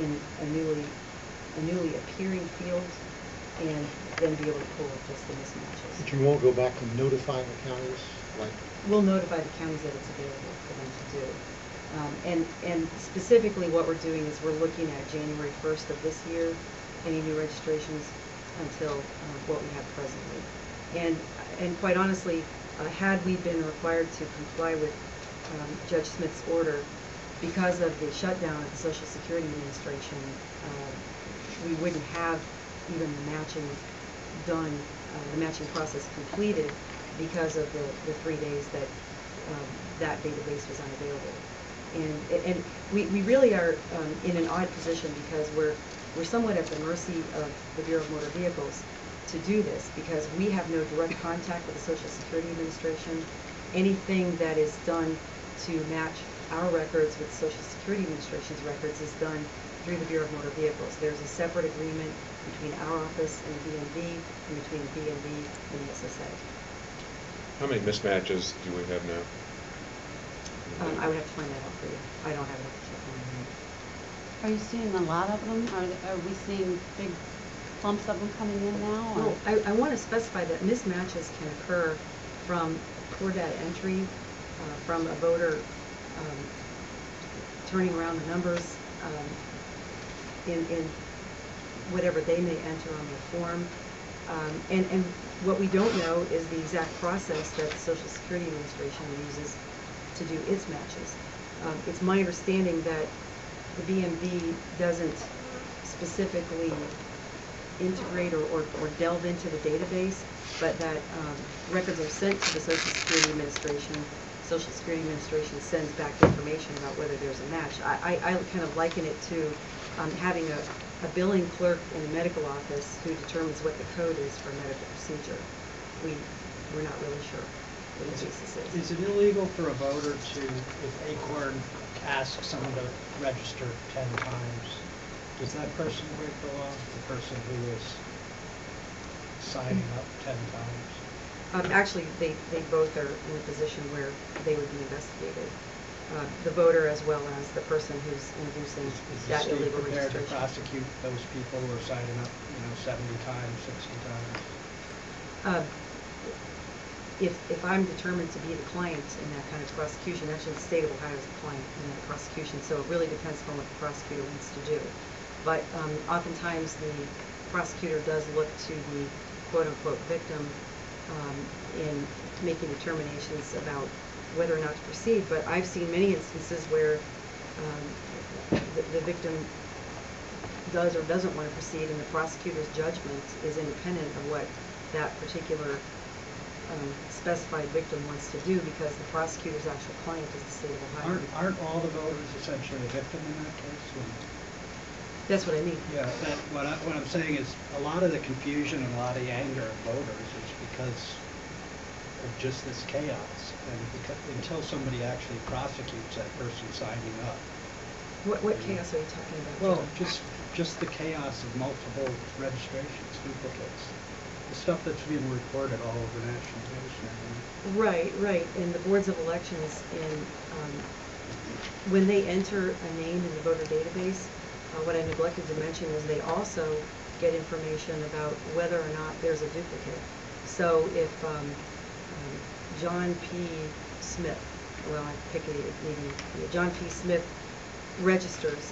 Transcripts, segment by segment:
in a newly appearing field, and then be able to pull up just the mismatches. But you won't go back and notify the counties, like? We'll notify the counties that it's available for them to do. And specifically what we're doing is we're looking at January 1st of this year, any new registrations until what we have presently. And quite honestly, had we been required to comply with Judge Smith's order, because of the shutdown of the Social Security Administration, we wouldn't have even the matching done, the matching process completed, because of the 3 days that that database was unavailable. And we really are in an odd position, because we're somewhat at the mercy of the Bureau of Motor Vehicles to do this, because we have no direct contact with the Social Security Administration. Anything that is done to match our records with the Social Security Administration's records is done through the Bureau of Motor Vehicles. There's a separate agreement between our office and the BMV, and between the BMV and the SSA. How many mismatches do we have now? I would have to find that out for you. I don't have it off the top of my head. Are you seeing a lot of them? Are we seeing big clumps of them coming in now? Or? Well, I want to specify that mismatches can occur from poor data entry, from a voter turning around the numbers in whatever they may enter on their form. And what we don't know is the exact process that the Social Security Administration uses to do its matches. It's my understanding that the BMV doesn't specifically integrate or delve into the database, but that records are sent to the Social Security Administration. Social Security Administration sends back information about whether there's a match. I kind of liken it to having a billing clerk in a medical office who determines what the code is for a medical procedure. We're not really sure what the basis is. Is it illegal for a voter to, if Acorn asks someone to register 10 times, does that person break the law? The person who is signing up 10 times? Actually, they both are in a position where they would be investigated. The voter as well as the person who's introducing that illegal registration. Is the state prepared to prosecute those people who are signing up, 70 times, 60 times? If I'm determined to be the client in that kind of prosecution, actually the state of Ohio is the client in that prosecution, so it really depends on what the prosecutor wants to do. But oftentimes the prosecutor does look to the quote-unquote victim in making determinations about whether or not to proceed. But I've seen many instances where the victim does or doesn't want to proceed, and the prosecutor's judgment is independent of what that particular specified victim wants to do, because the prosecutor's actual client is the state of Ohio. Aren't all the voters essentially a victim in that case? That's what I mean. Yeah, what I'm saying is a lot of the confusion and a lot of the anger of voters is because of just this chaos, and until somebody actually prosecutes that person signing up. What chaos are you talking about? Well, just the chaos of multiple registrations, duplicates. The stuff that's being reported all over national news now. Right. And the boards of elections, when they enter a name in the voter database, what I neglected to mention is they also get information about whether or not there's a duplicate. So if John P. Smith, well, I pick maybe John P. Smith registers,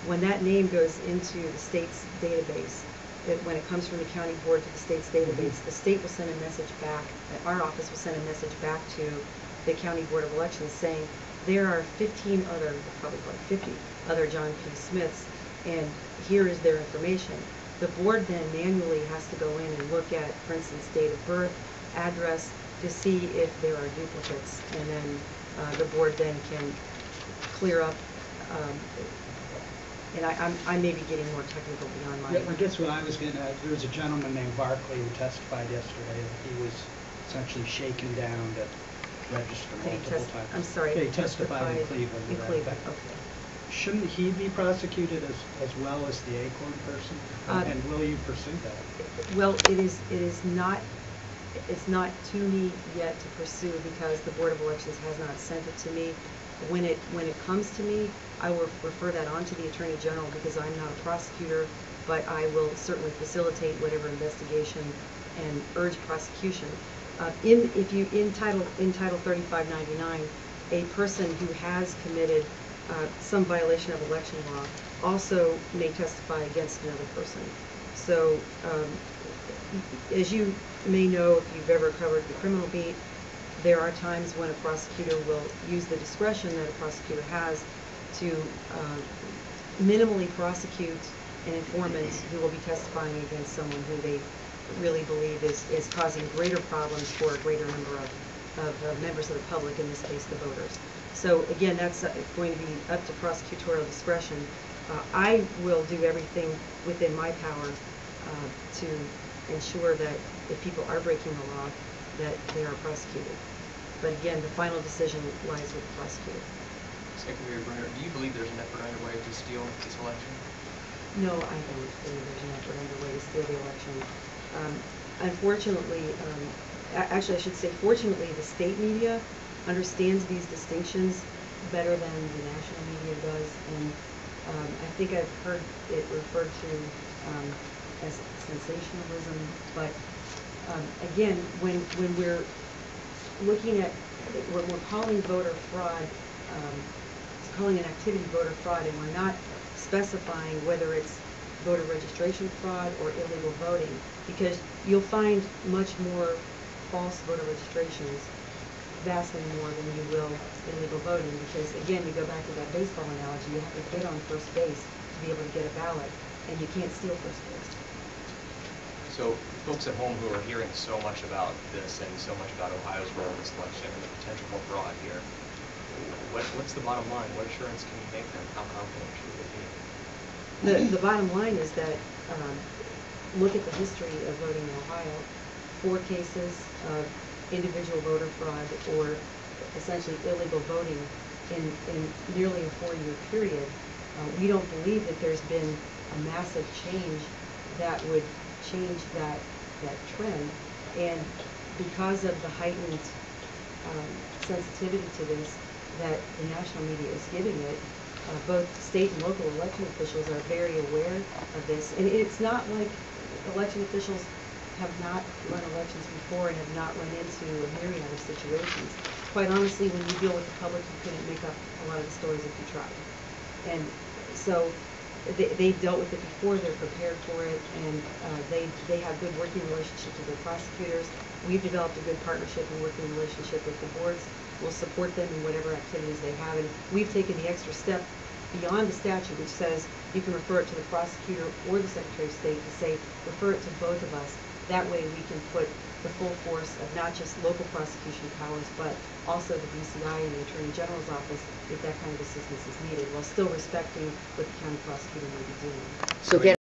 when that name goes into the state's database, when it comes from the county board to the state's database, the state will send a message back, our office will send a message back to the county board of elections saying there are 15 other, probably like 50 other John P. Smiths, and here is their information. The board then manually has to go in and look at, for instance, date of birth, address, to see if there are duplicates, and then the board then can clear up. And I may be getting more technical beyond my... Yeah, I guess what I was getting at, there was a gentleman named Barkley who testified yesterday that he was essentially shaken down to register multiple times. I'm sorry. Yeah, he testified in Cleveland. In Cleveland, okay. Shouldn't he be prosecuted as well as the Acorn person? And will you pursue that? Well, it's not to me yet to pursue, because the Board of Elections has not sent it to me. When it comes to me, I will refer that on to the Attorney General because I'm not a prosecutor, but I will certainly facilitate whatever investigation and urge prosecution. In Title 3599, a person who has committed some violation of election law also may testify against another person. So, as you may know, if you've ever covered the criminal beat, there are times when a prosecutor will use the discretion that a prosecutor has to minimally prosecute an informant who will be testifying against someone who they really believe is causing greater problems for a greater number of members of the public, in this case the voters. So again, that's going to be up to prosecutorial discretion. I will do everything within my power to ensure that if people are breaking the law, that they are prosecuted. But again, the final decision lies with the prosecutor. Secretary Brunner, do you believe there's an effort underway to steal this election? No, I don't believe there's an effort underway to steal the election. Unfortunately, actually I should say fortunately, the state media understands these distinctions better than the national media does, and I think I've heard it referred to as sensationalism, but again, when we're looking at, when we're calling voter fraud, calling an activity voter fraud, and we're not specifying whether it's voter registration fraud or illegal voting, because you'll find much more false voter registrations, vastly more than you will illegal voting, because again, we go back to that baseball analogy, you have to get on first base to be able to get a ballot, and you can't steal first base. So folks at home who are hearing so much about this and so much about Ohio's role in this election and the potential for fraud here, what's the bottom line? What assurance can you make them? How confident should they be? The bottom line is that look at the history of voting in Ohio. 4 cases of individual voter fraud or essentially illegal voting in nearly a 4-year period. We don't believe that there's been a massive change that would change that trend. And because of the heightened sensitivity to this that the national media is giving it, both state and local election officials are very aware of this. And it's not like election officials have not run elections before and have not run into a myriad of situations. Quite honestly, when you deal with the public, you couldn't make up a lot of the stories if you tried. And so they've dealt with it before, they're prepared for it, and they have good working relationships with their prosecutors. We've developed a good partnership and working relationship with the boards. We'll support them in whatever activities they have, and we've taken the extra step beyond the statute, which says you can refer it to the prosecutor or the Secretary of State, to say refer it to both of us. That way we can put the full force of not just local prosecution powers, but also the BCI and the Attorney General's office if that kind of assistance is needed, while still respecting what the county prosecutor may be doing. So get